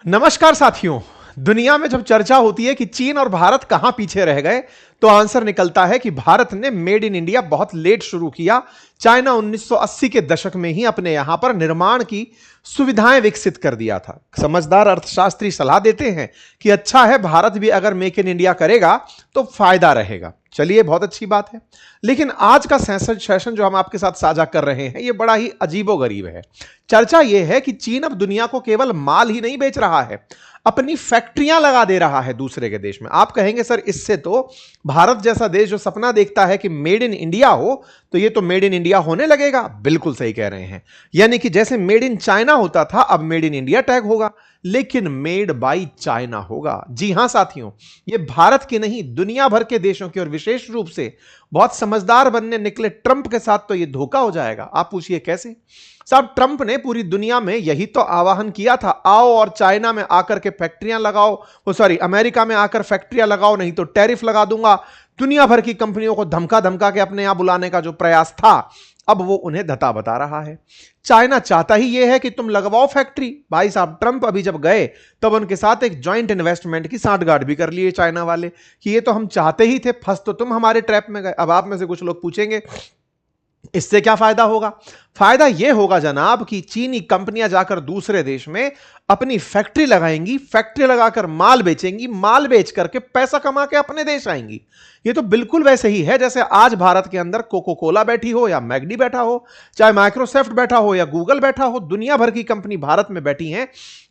नमस्कार साथियों। दुनिया में जब चर्चा होती है कि चीन और भारत कहां पीछे रह गए, तो आंसर निकलता है कि भारत ने मेड इन इंडिया बहुत लेट शुरू किया। चाइना 1980 के दशक में ही अपने यहां पर निर्माण की सुविधाएं विकसित कर दिया था। समझदार अर्थशास्त्री सलाह देते हैं कि अच्छा है, भारत भी अगर मेक इन इंडिया करेगा तो फायदा रहेगा। चलिए, बहुत अच्छी बात है। लेकिन आज का सेशन जो हम आपके साथ साझा कर रहे हैं, यह बड़ा ही अजीबोगरीब है। चर्चा यह है कि चीन अब दुनिया को केवल माल ही नहीं बेच रहा है, अपनी फैक्ट्रियां लगा दे रहा है दूसरे के देश में। आप कहेंगे सर, इससे तो भारत जैसा देश जो सपना देखता है कि मेड इन इंडिया हो, तो ये तो मेड इन इंडिया होने लगेगा। बिल्कुल सही कह रहे हैं। यानी कि जैसे मेड इन चाइना होता था, अब मेड इन इंडिया टैग होगा, लेकिन मेड बाई चाइना होगा। जी हां साथियों, ये भारत के नहीं, दुनिया भर के देशों की और विशेष रूप से बहुत समझदार बनने निकले ट्रंप के साथ तो ये धोखा हो जाएगा। आप पूछिए कैसे? साहब, ट्रंप ने पूरी दुनिया में यही तो आह्वान किया था, आओ और चाइना में आकर के फैक्ट्रियां लगाओ, अमेरिका में आकर फैक्ट्रियां लगाओ, नहीं तो टैरिफ लगा दूंगा। दुनिया भर की कंपनियों को धमका धमका के अपने यहां बुलाने का जो प्रयास था, अब वो उन्हें धता बता रहा है। चाइना चाहता ही यह है कि तुम लगवाओ फैक्ट्री। भाई साहब, ट्रंप अभी जब गए तब उनके साथ एक जॉइंट इन्वेस्टमेंट की सांठगांठ भी कर लिए चाइना वाले कि ये तो हम चाहते ही थे, फंस तो तुम हमारे ट्रैप में गए। अब आप में से कुछ लोग पूछेंगे, इससे क्या फायदा होगा? फायदा यह होगा जनाब कि चीनी कंपनियां जाकर दूसरे देश में अपनी फैक्ट्री लगाएंगी, फैक्ट्री लगाकर माल बेचेंगी, माल बेच करके पैसा कमा के अपने देश आएंगी। ये तो बिल्कुल वैसे ही है जैसे आज भारत के अंदर कोको कोला बैठी हो या मैगडी बैठा हो, चाहे माइक्रोसॉफ्ट बैठा हो या गूगल बैठा हो। दुनिया भर की कंपनी भारत में बैठी हैं,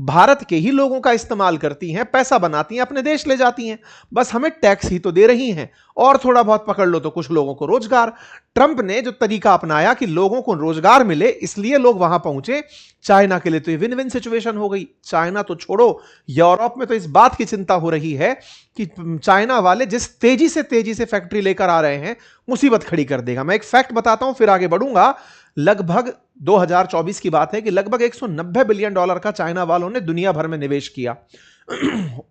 भारत के ही लोगों का इस्तेमाल करती हैं, पैसा बनाती हैं, अपने देश ले जाती हैं। बस हमें टैक्स ही तो दे रही हैं, और थोड़ा बहुत पकड़ लो तो कुछ लोगों को रोजगार। ट्रंप ने जो तरीका अपनाया कि लोगों को रोजगार मिले, इसलिए लोग वहां पहुंचे। चाइना के लिए तो ये विन विन सिचुएशन हो गई। चाइना तो छोड़ो, यूरोप में तो इस बात की चिंता हो रही है कि चाइना वाले जिस तेजी से फैक्ट्री लेकर आ रहे हैं, मुसीबत खड़ी कर देगा। मैं एक फैक्ट बताता हूं, फिर आगे बढ़ूंगा। लगभग 2024 की बात है कि लगभग $190 बिलियन का चाइना वालों ने दुनिया भर में निवेश किया।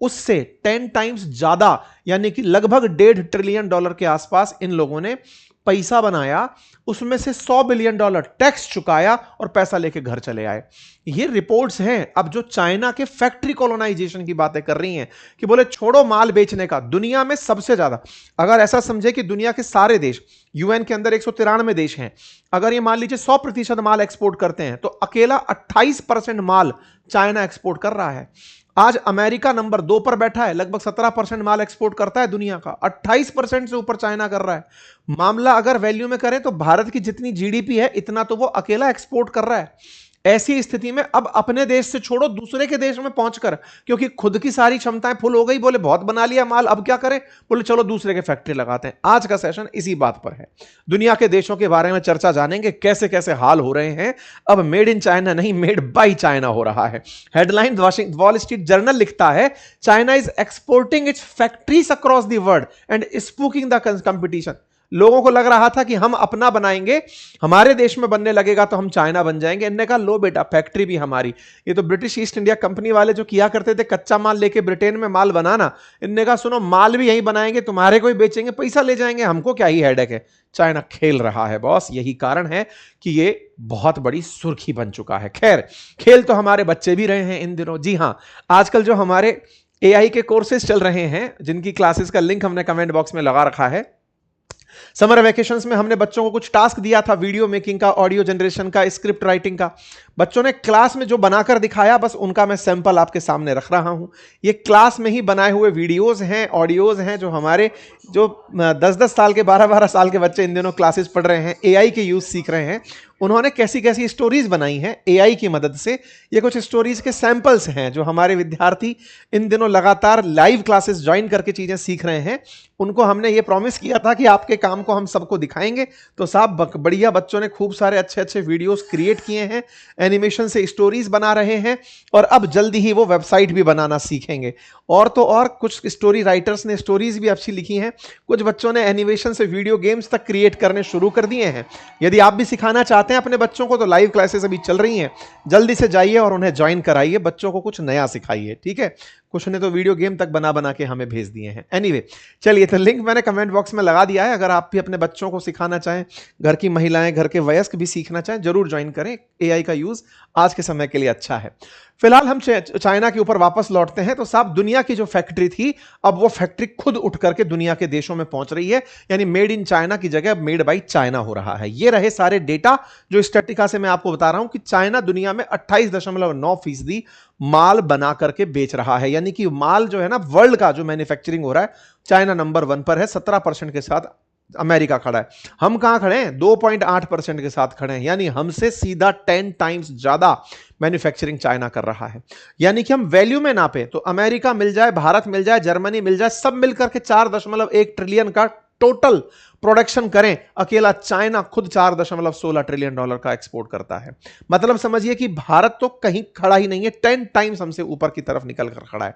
उससे 10 टाइम्स ज्यादा, यानी कि लगभग $1.5 ट्रिलियन के आसपास इन लोगों ने पैसा बनाया। उसमें से $100 बिलियन टैक्स चुकाया और पैसा लेके घर चले आए। ये रिपोर्ट्स हैं। अब जो चाइना के फैक्ट्री कॉलोनाइजेशन की बातें कर रही हैं कि बोले छोड़ो माल बेचने का, दुनिया में सबसे ज्यादा, अगर ऐसा समझे कि दुनिया के सारे देश, यूएन के अंदर 193 देश हैं, अगर ये मान लीजिए 100% माल एक्सपोर्ट करते हैं, तो अकेला 28% माल चाइना एक्सपोर्ट कर रहा है। आज अमेरिका नंबर 2 पर बैठा है, लगभग 17% माल एक्सपोर्ट करता है दुनिया का, 28% से ऊपर चाइना कर रहा है। मामला अगर वैल्यू में करें तो भारत की जितनी जीडीपी है, इतना तो वो अकेला एक्सपोर्ट कर रहा है। ऐसी स्थिति में अब अपने देश से छोड़ो, दूसरे के देश में पहुंचकर, क्योंकि खुद की सारी क्षमताएं फुल हो गई, बोले बहुत बना लिया माल, अब क्या करें? बोले चलो दूसरे के फैक्ट्री लगाते हैं। आज का सेशन इसी बात पर है। दुनिया के देशों के बारे में चर्चा जानेंगे, कैसे कैसे हाल हो रहे हैं। अब मेड इन चाइना नहीं, मेड बाई चाइना हो रहा है। हेडलाइन वॉल स्ट्रीट जर्नल लिखता है, China is exporting its factories across the world and spooking the competition. लोगों को लग रहा था कि हम अपना बनाएंगे, हमारे देश में बनने लगेगा तो हम चाइना बन जाएंगे। इनने कहा लो बेटा, फैक्ट्री भी हमारी। ये तो ब्रिटिश ईस्ट इंडिया कंपनी वाले जो किया करते थे, कच्चा माल लेके ब्रिटेन में माल बनाना, इनने कहा सुनो, माल भी यहीं बनाएंगे, तुम्हारे को ही बेचेंगे, पैसा ले जाएंगे, हमको क्या ही हेडेक है। चाइना खेल रहा है बॉस। यही कारण है कि ये बहुत बड़ी सुर्खी बन चुका है। खैर, खेल तो हमारे बच्चे भी रहे हैं इन दिनों। जी हां, आजकल जो हमारे एआई के कोर्सेज चल रहे हैं, जिनकी क्लासेस का लिंक हमने कमेंट बॉक्स में लगा रखा है, समर वेकेशंस में हमने बच्चों को कुछ टास्क दिया था, वीडियो मेकिंग का, ऑडियो जनरेशन का, स्क्रिप्ट राइटिंग का। बच्चों ने क्लास में जो बनाकर दिखाया, बस उनका मैं सैंपल आपके सामने रख रहा हूं। ये क्लास में ही बनाए हुए वीडियोस हैं, ऑडियोज हैं, जो हमारे जो 10-10 साल के, 12-12 साल के बच्चे इन दिनों क्लासेस पढ़ रहे हैं, एआई के यूज सीख रहे हैं, उन्होंने कैसी कैसी स्टोरीज बनाई हैं एआई की मदद से। ये कुछ स्टोरीज के सैंपल्स हैं जो हमारे विद्यार्थी इन दिनों लगातार लाइव क्लासेस ज्वाइन करके चीजें सीख रहे हैं। उनको हमने ये प्रॉमिस किया था कि आपके काम को हम सबको दिखाएंगे, तो साहब बढ़िया बच्चों ने खूब सारे अच्छे अच्छे वीडियोस क्रिएट किए हैं, एनिमेशन से स्टोरीज बना रहे हैं, और अब जल्दी ही वो वेबसाइट भी बनाना सीखेंगे। और तो और कुछ स्टोरी राइटर्स ने स्टोरीज भी अच्छी लिखी हैं, कुछ बच्चों ने एनिमेशन से वीडियो गेम्स तक क्रिएट करने शुरू कर दिए हैं। यदि आप भी सिखाना चाहते हैं अपने बच्चों को, तो लाइव क्लासेस अभी चल रही हैं, जल्दी से जाइए और उन्हें ज्वाइन कराइए, बच्चों को कुछ नया सिखाइए। ठीक है, कुछ ने तो वीडियो गेम तक बना बना के हमें भेज दिए हैं। एनीवे, चलिए, तो लिंक मैंने कमेंट बॉक्स में लगा दिया है। अगर आप भी अपने बच्चों को सिखाना चाहें, घर की महिलाएं, घर के वयस्क भी सीखना चाहें, जरूर ज्वाइन करें। एआई का यूज आज के समय के लिए अच्छा है। फिलहाल हम चाइना के ऊपर वापस लौटते हैं। तो साहब, दुनिया की जो फैक्ट्री थी, अब वो फैक्ट्री खुद उठ करके दुनिया के देशों में पहुंच रही है, यानी मेड इन चाइना की जगह मेड बाई चाइना हो रहा है। ये रहे सारे डेटा जो स्टैटिका से मैं आपको बता रहा हूं कि चाइना दुनिया में 28.9% माल बना करके बेच रहा है। यानी कि माल जो है ना, वर्ल्ड का जो मैन्युफैक्चरिंग हो रहा है, चाइना नंबर 1 पर है, 17% के साथ अमेरिका खड़ा है। हम कहां खड़े हैं? 2.8% के साथ खड़े हैं। यानी हमसे सीधा 10 टाइम्स ज्यादा मैन्युफैक्चरिंग चाइना कर रहा है। यानी कि हम वैल्यू में नापे तो अमेरिका मिल जाए, भारत मिल जाए, जर्मनी मिल जाए, सब मिलकर के 4.1 ट्रिलियन का टोटल प्रोडक्शन करें, अकेला चाइना खुद $4.16 ट्रिलियन का एक्सपोर्ट करता है। मतलब समझिए कि भारत तो कहीं खड़ा ही नहीं है, 10 टाइम्स हमसे ऊपर की तरफ निकल कर खड़ा है।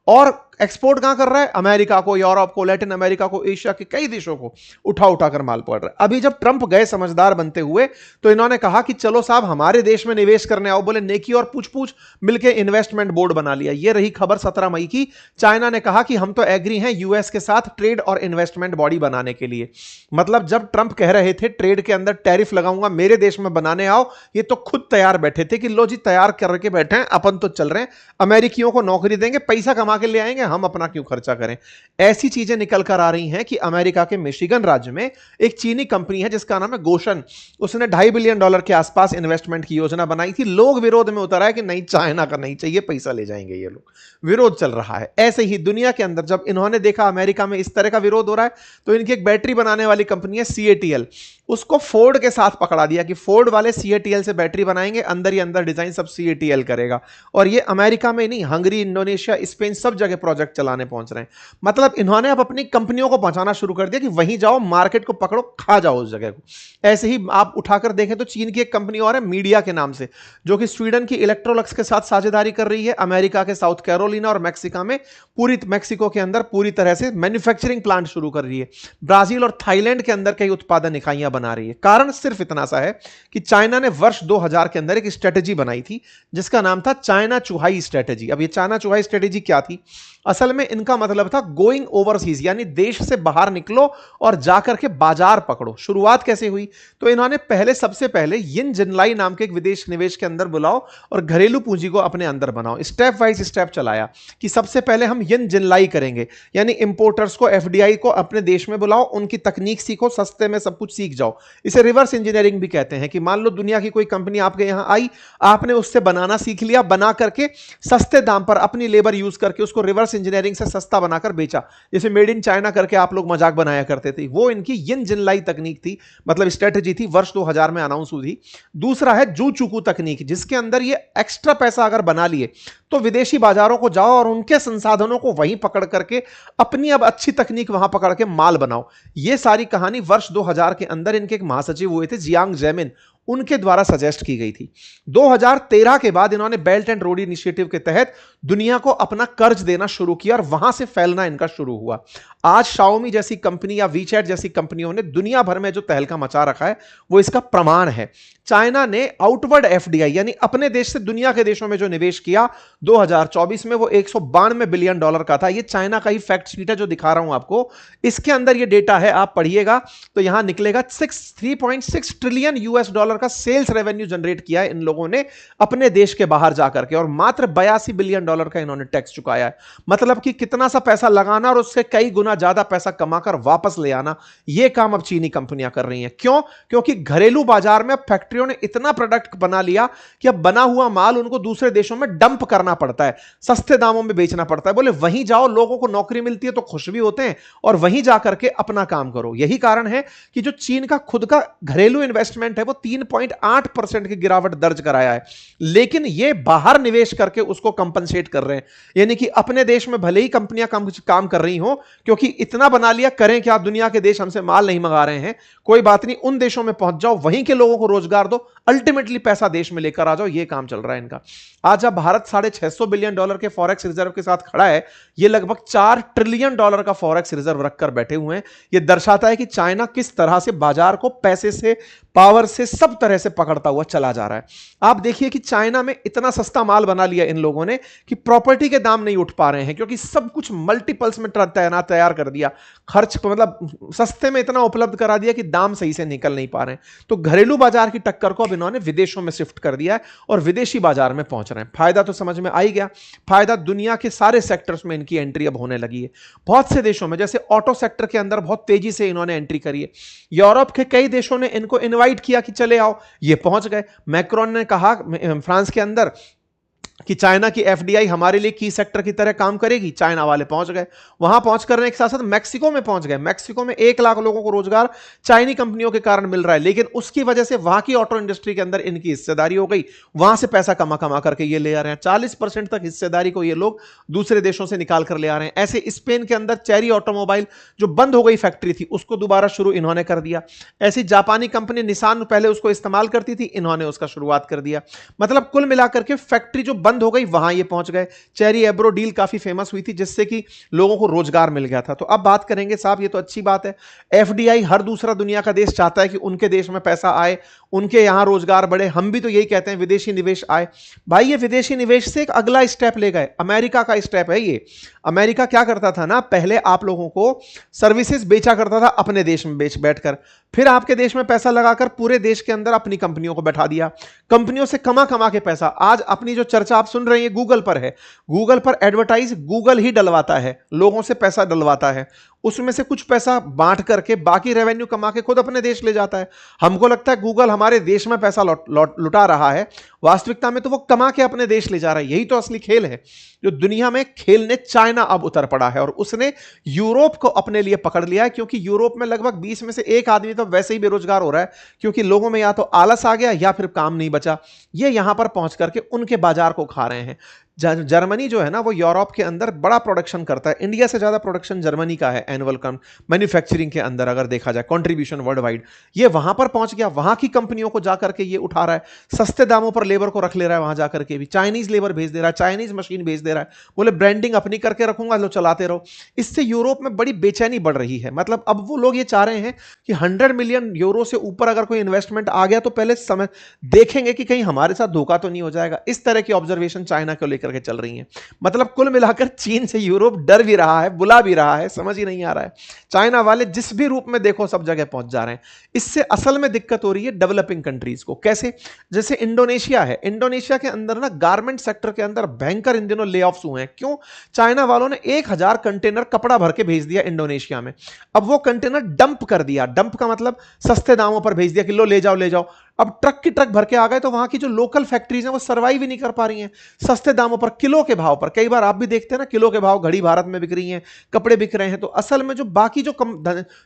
और एक्सपोर्ट कहां कर रहा है? अमेरिका को, यूरोप को, लैटिन अमेरिका को, एशिया के कई देशों को उठा उठा कर माल पड़ रहा है। अभी जब ट्रंप गए समझदार बनते हुए, तो इन्होंने कहा कि चलो साहब हमारे देश में निवेश करने आओ। बोले नेकी और पूछ पूछ मिलकर इन्वेस्टमेंट बोर्ड बना लिया। यह रही खबर 17 मई की। चाइना ने कहा कि हम तो एग्री हैं यूएस के साथ ट्रेड और इन्वेस्टमेंट बॉडी बनाने के लिए। मतलब जब ट्रंप कह रहे थे ट्रेड के अंदर टैरिफ लगाऊंगा, मेरे देश में बनाने आओ, ये तो खुद तैयार बैठे थे कि लो जी, तैयार करके बैठे हैं, अपन तो चल रहे हैं, अमेरिकियों को नौकरी देंगे, पैसा कमा के ले आएंगे, हम अपना क्यों खर्चा करें। ऐसी चीजें निकल कर आ रही हैं कि अमेरिका के मिशिगन राज्य में एक चीनी कंपनी है जिसका नाम है गोशन। उसने $2.5 बिलियन के आसपास इन्वेस्टमेंट की योजना बनाई थी। लोग विरोध में उतर आए कि नहीं, चाइना का नहीं चाहिए, पैसा ले जाएंगे ये लोग। विरोध चल रहा है। ऐसे ही दुनिया के अंदर जब इन्होंने देखा अमेरिका में इस तरह का विरोध हो रहा है, तो इनकी एक बैटरी बनाने वाली कंपनी है CATL, उसको फोर्ड के साथ पकड़ा दिया कि फोर्ड वाले CATL से बैटरी बनाएंगे, अंदर ही अंदर डिजाइन सब CATL करेगा। और ये अमेरिका में नहीं, हंगरी, इंडोनेशिया, स्पेन, सब जगह प्रोजेक्ट चलाने पहुंच रहे हैं। मतलब इन्होंने अब अपनी कंपनियों को पहुंचाना शुरू कर दिया कि वहीं जाओ, मार्केट को पकड़ो, खा जाओ उस जगह को। ऐसे ही आप उठाकर देखें तो चीन की एक कंपनी और है मीडिया के नाम से, जो कि स्वीडन की इलेक्ट्रोलक्स के साथ साझेदारी कर रही है। अमेरिका के साउथ कैरोलिना और मैक्सिको के अंदर पूरी तरह से मैन्युफैक्चरिंग प्लांट शुरू कर रही है। ब्राजील और थाईलैंड के अंदर कई उत्पादन इकाइयां बना रही है। कारण सिर्फ इतना सा है कि चाइना ने वर्ष 2000 के अंदर एक स्ट्रेटेजी बनाई थी जिसका नाम था चाइना चुहाई स्ट्रेटेजी। अब ये चाइना चुहाई स्ट्रेटेजी क्या थी? असल में इनका मतलब था गोइंग ओवरसीज, यानी देश से बाहर निकलो और जाकर के बाजार पकड़ो। शुरुआत कैसे हुई? तो इन्होंने सबसे पहले यिन जिनलाई नाम के एक विदेश निवेश के अंदर बुलाओ और घरेलू पूंजी को अपने अंदर बनाओ। स्टेप वाइज स्टेप चलाया कि सबसे पहले हम यिन जिनलाई करेंगे, यानी इंपोर्टर्स को, FDI को अपने देश में बुलाओ, उनकी तकनीक सीखो, सस्ते में सब कुछ सीख जाओ। इसे रिवर्स इंजीनियरिंग भी कहते हैं कि मान लो दुनिया की कोई कंपनी आपके यहां आई, आपने उससे बनाना सीख लिया, बना करके सस्ते दाम पर अपनी लेबर यूज करके उसको रिवर्स इंजीनियरिंग से सस्ता बनाकर बेचा। जैसे मेड इन चाइना करके आप लोग मजाक बनाया करते थे, वो इनकी यिन जिनलाई तकनीक थी, मतलब स्ट्रेटेजी थी, वर्ष 2000 में अनाउंस हुई थी। दूसरा है जू चुकू तकनीक, जिसके अंदर ये एक्स्ट्रा पैसा अगर बना लिए तो विदेशी बाजारों को जाओ और उनके संसाधनों को वहीं पकड़ करके अपनी अब अच्छी तकनीक वहां पकड़ के माल बनाओ। ये सारी कहानी वर्ष 2000 के अंदर इनके एक महासचिव हुए थे जियांग जेमिन, उनके द्वारा सजेस्ट की गई थी। 2013 के बाद इन्होंने बेल्ट एंड रोड इनिशिएटिव के तहत दुनिया को अपना कर्ज देना शुरू किया और वहां से फैलना इनका शुरू हुआ। आज शाओमी जैसी कंपनी या वीचैट जैसी कंपनियों ने दुनिया भर में जो तहलका मचा रखा है वो इसका प्रमाण है। चाइना ने आउटवर्ड FDI यानी अपने देश से दुनिया के देशों में जो निवेश किया 2024 में वो $192 बिलियन का था। ये चाइना का ही फैक्ट शीट है जो दिखा रहा हूं आपको। इसके अंदर ये डेटा है, आप पढ़िएगा तो यहां निकलेगा 3.6 ट्रिलियन US का सेल्स रेवेन्यू जनरेट किया है इन लोगों ने अपने देश के बाहर जाकर के, और मात्र $82 बिलियन का इन्होंने टैक्स चुकाया है। मतलब कि कितना सा पैसा लगाना और उससे कई गुना ज्यादा पैसा कमाकर वापस ले आना, यह काम अब चीनी कंपनियां कर रही हैं। क्यों? क्योंकि घरेलू बाजार में फैक्ट्रियों ने इतना प्रोडक्ट बना लिया कि अब बना हुआ माल उनको दूसरे देशों में डंप करना पड़ता है, सस्ते दामों में बेचना पड़ता है। बोले वहीं जाओ, लोगों को नौकरी मिलती है तो खुश भी होते हैं, और वहीं जाकर के अपना काम करो। यही कारण है कि जो चीन का खुद का घरेलू इन्वेस्टमेंट है वो 3.8% की गिरावट दर्ज कराया है, लेकिन ये बाहर निवेश करके उसको कंपनसेट कर रहे हैं। यानी कि अपने देश में भले ही कंपनियां काम कर रही हो, क्योंकि इतना बना लिया, करें क्या, दुनिया के देश हमसे माल नहीं मंगा रहे हैं, कोई बात नहीं, उन देशों में पहुंच जाओ, वहीं के लोगों को रोजगार दो, अल्टीमेटली पैसा देश में लेकर आ जाओ, ये काम चल रहा है इनका। आज जब भारत $650 बिलियन के फॉरेक्स रिजर्व के साथ खड़ा है, ये लगभग $4 ट्रिलियन का फॉरेक्स रिजर्व रखकर बैठे हुए हैं। ये दर्शाता है कि चाइना किस तरह से बाजार को पैसे से, पावर से, सब तरह से पकड़ता हुआ चला जा रहा है। आप देखिए कि चाइना में इतना सस्ता माल बना लिया इन लोगों ने कि प्रॉपर्टी के दाम नहीं उठ पा रहे हैं, क्योंकि सब कुछ मल्टीपल्स में तैयार कर दिया, खर्च मतलब सस्ते में इतना उपलब्ध करा दिया कि दाम सही से निकल नहीं पा रहे हैं। तो घरेलू बाजार की टक्कर को अब इन्होंने विदेशों में शिफ्ट कर दिया है और विदेशी बाजार में पहुंच रहे हैं। फायदा तो समझ में आ ही गया, फायदा दुनिया के सारे सेक्टर्स में इनकी एंट्री अब होने लगी है। बहुत से देशों में, जैसे ऑटो सेक्टर के अंदर बहुत तेजी से इन्होंने एंट्री करी है। यूरोप के कई देशों ने इनको इनवाइट किया कि चले आओ, ये पहुंच गए। मैक्रोन ने कहा फ्रांस के अंदर कि चाइना की एफडीआई हमारे लिए की सेक्टर की तरह काम करेगी, चाइना वाले पहुंच गए। वहां पहुंच करने के साथ साथ मैक्सिको में पहुंच गए। मैक्सिको में 1 लाख लोगों को रोजगार चाइनी कंपनियों के कारण मिल रहा है, लेकिन उसकी वजह से वहां की ऑटो इंडस्ट्री के अंदर इनकी हिस्सेदारी हो गई। वहां से पैसा कमा कमा करके ये ले आ रहे हैं। 40% तक हिस्सेदारी को ये लोग दूसरे देशों से निकाल कर ले आ रहे हैं। ऐसे स्पेन के अंदर चेरी ऑटोमोबाइल जो बंद हो गई फैक्ट्री थी, उसको दोबारा शुरू इन्होंने कर दिया। ऐसी जापानी कंपनी निसान पहले उसको इस्तेमाल करती थी, इन्होंने उसका शुरुआत कर दिया। मतलब कुल मिलाकर के फैक्ट्री जो बंद हो गई वहां ये पहुंच गए। चेरी एब्रो डील काफी फेमस हुई थी, जिससे कि लोगों को रोजगार मिल गया था। तो अब बात करेंगे साहब, ये तो अच्छी बात है, एफडीआई हर दूसरा दुनिया का देश चाहता है कि उनके देश में पैसा आए, उनके यहां रोजगार बढ़े। हम भी तो यही कहते हैं विदेशी निवेश आए। भाई ये विदेशी निवेश से एक अगला स्टेप ले गए, अमेरिका का स्टेप है ये। अमेरिका क्या करता था ना, पहले आप लोगों को सर्विसेज बेचा करता था अपने देश में बैठकर, फिर आपके देश में पैसा लगाकर पूरे देश के अंदर अपनी कंपनियों को बैठा दिया, कंपनियों से कमा कमा के पैसा। आज अपनी जो चर्चा आप सुन रहे हैं गूगल पर है, गूगल पर एडवर्टाइज गूगल ही डलवाता है, लोगों से पैसा डलवाता है, उसमें से कुछ पैसा बांट करके बाकी रेवेन्यू कमा के खुद अपने देश ले जाता है। हमको लगता है गूगल हमारे देश में पैसा लुटा रहा है, वास्तविकता में तो वो कमा के अपने देश ले जा रहा है। यही तो असली खेल है जो दुनिया में खेलने चाइना अब उतर पड़ा है, और उसने यूरोप को अपने लिए पकड़ लिया है, क्योंकि यूरोप में लगभग 20 में से 1 आदमी तो वैसे ही बेरोजगार हो रहा है, क्योंकि लोगों में या तो आलस आ गया या फिर काम नहीं बचा। ये यहां पर पहुंच करके उनके बाजार को खा रहे हैं। जर्मनी जो है ना, वो यूरोप के अंदर बड़ा प्रोडक्शन करता है, इंडिया से ज्यादा प्रोडक्शन जर्मनी का है एनुअल कम मैन्युफैक्चरिंग के अंदर अगर देखा जाए, कंट्रीब्यूशन वर्ल्ड वाइड। ये वहां पर पहुंच गया, वहां की कंपनियों को जाकर के ये उठा रहा है, सस्ते दामों पर लेबर को रख ले रहा है, वहां जाकर के भी चाइनीज लेबर भेज दे रहा है, चाइनीज मशीन भेज दे रहा है, बोले ब्रांडिंग अपनी करके रखूंगा, लो चलाते रहो। इससे यूरोप में बड़ी बेचैनी बढ़ रही है। मतलब अब वो लोग ये चाह रहे हैं कि 100 मिलियन यूरो से ऊपर अगर कोई इन्वेस्टमेंट आ गया तो पहले समय देखेंगे कि कहीं हमारे साथ धोखा तो नहीं हो जाएगा। इस तरह की ऑब्जर्वेशन चाइना को लेकर के चल रही है। मतलब कुल मिलाकर चीन से यूरोप डर भी रहा है, बुला भी रहा है, समझ ही नहीं आ रहा है। चाइना वाले जिस भी रूप में देखो सब जगह पहुंच जा रहे हैं। इससे असल में दिक्कत हो रही है डेवलपिंग कंट्रीज को। कैसे? जैसे इंडोनेशिया है, इंडोनेशिया के अंदर ना गारमेंट सेक्टर के अंदर भयंकर इन दिनों ले ऑफ्स हुए हैं। क्यों? चाइना वालों ने 1000 कंटेनर कपड़ा भर के भेज दिया इंडोनेशिया में। अब वो कंटेनर डंप कर दिया, डंप का मतलब सस्ते दामों पर भेज दिया कि लो ले जाओ ले जाओ। अब ट्रक की ट्रक भर के आ गए, तो वहां की जो लोकल फैक्ट्रीज हैं वो सर्वाइव ही नहीं कर पा रही हैं। सस्ते दामों पर, किलो के भाव पर, कई बार आप भी देखते हैं ना किलो के भाव, घड़ी भारत में बिक रही हैं, कपड़े बिक रहे हैं, तो असल में जो बाकी जो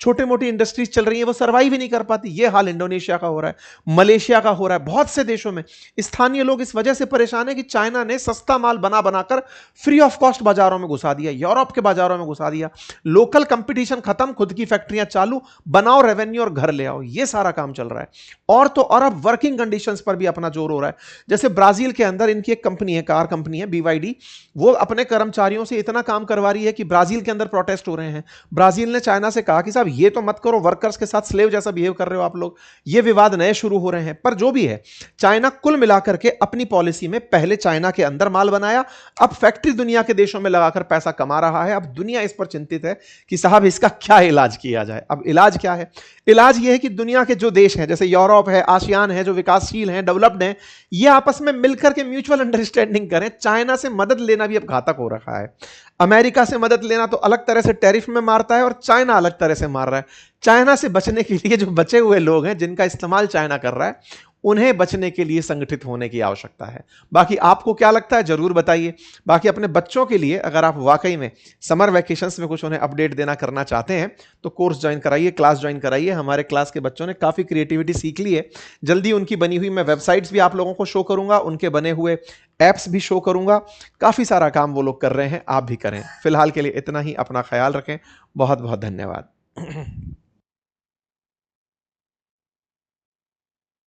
छोटे मोटी इंडस्ट्रीज चल रही हैं वो सर्वाइव ही नहीं कर पाती। ये हाल इंडोनेशिया का हो रहा है, मलेशिया का हो रहा है, बहुत से देशों में। स्थानीय लोग इस वजह से परेशान है कि चाइना ने सस्ता माल बना बनाकर फ्री ऑफ कॉस्ट बाजारों में घुसा दिया, यूरोप के बाजारों में घुसा दिया। लोकल कंपटीशन खत्म, खुद की फैक्ट्रियां चालू, बनाओ रेवेन्यू और घर ले आओ, ये सारा काम चल रहा है। और तो और अब वर्किंग कंडीशंस पर भी अपना जोर हो रहा है। जैसे ब्राजील के अंदर इनकी एक कंपनी है, कार कंपनी है BYD, वो अपने कर्मचारियों से इतना काम करवा रही है कि ब्राजील के अंदर प्रोटेस्ट हो रहे हैं। ब्राजील ने चाइना से कहा कि साहब ये तो मत करो, वर्कर्स के साथ स्लेव जैसा बिहेव कर रहे हो आप लोग। ये विवाद नए शुरू हो रहे हैं। पर जो भी है, चाइना कुल मिलाकर के अपनी पॉलिसी में पहले चाइना के अंदर माल बनाया, अब फैक्ट्री दुनिया के देशों में लगाकर पैसा कमा रहा है। अब दुनिया इस पर चिंतित है कि साहब इसका क्या इलाज किया जाए। अब इलाज क्या है? इलाज यह है कि दुनिया के जो देश हैं, जैसे यूरोप है, आसियान है, जो विकासशील हैं, डेवलप्ड हैं, ये आपस में मिलकर के म्यूचुअल अंडरस्टैंडिंग करें। चाइना से मदद लेना भी अब घातक हो रखा है। अमेरिका से मदद लेना तो अलग तरह से टैरिफ में मारता है, और चाइना अलग तरह से मार रहा है। चाइना से बचने के लिए जो बचे हुए लोग हैं, जिनका इस्तेमाल चाइना कर रहा है, उन्हें बचने के लिए संगठित होने की आवश्यकता है। बाकी आपको क्या लगता है जरूर बताइए। बाकी अपने बच्चों के लिए अगर आप वाकई में समर वैकेशंस में कुछ उन्हें अपडेट देना करना चाहते हैं तो कोर्स ज्वाइन कराइए, क्लास ज्वाइन कराइए। हमारे क्लास के बच्चों ने काफ़ी क्रिएटिविटी सीख ली है। जल्दी उनकी बनी हुई मैं वेबसाइट्स भी आप लोगों को शो करूंगा, उनके बने हुए ऐप्स भी शो करूंगा। काफ़ी सारा काम वो लोग कर रहे हैं, आप भी करें। फिलहाल के लिए इतना ही। अपना ख्याल रखें। बहुत बहुत धन्यवाद।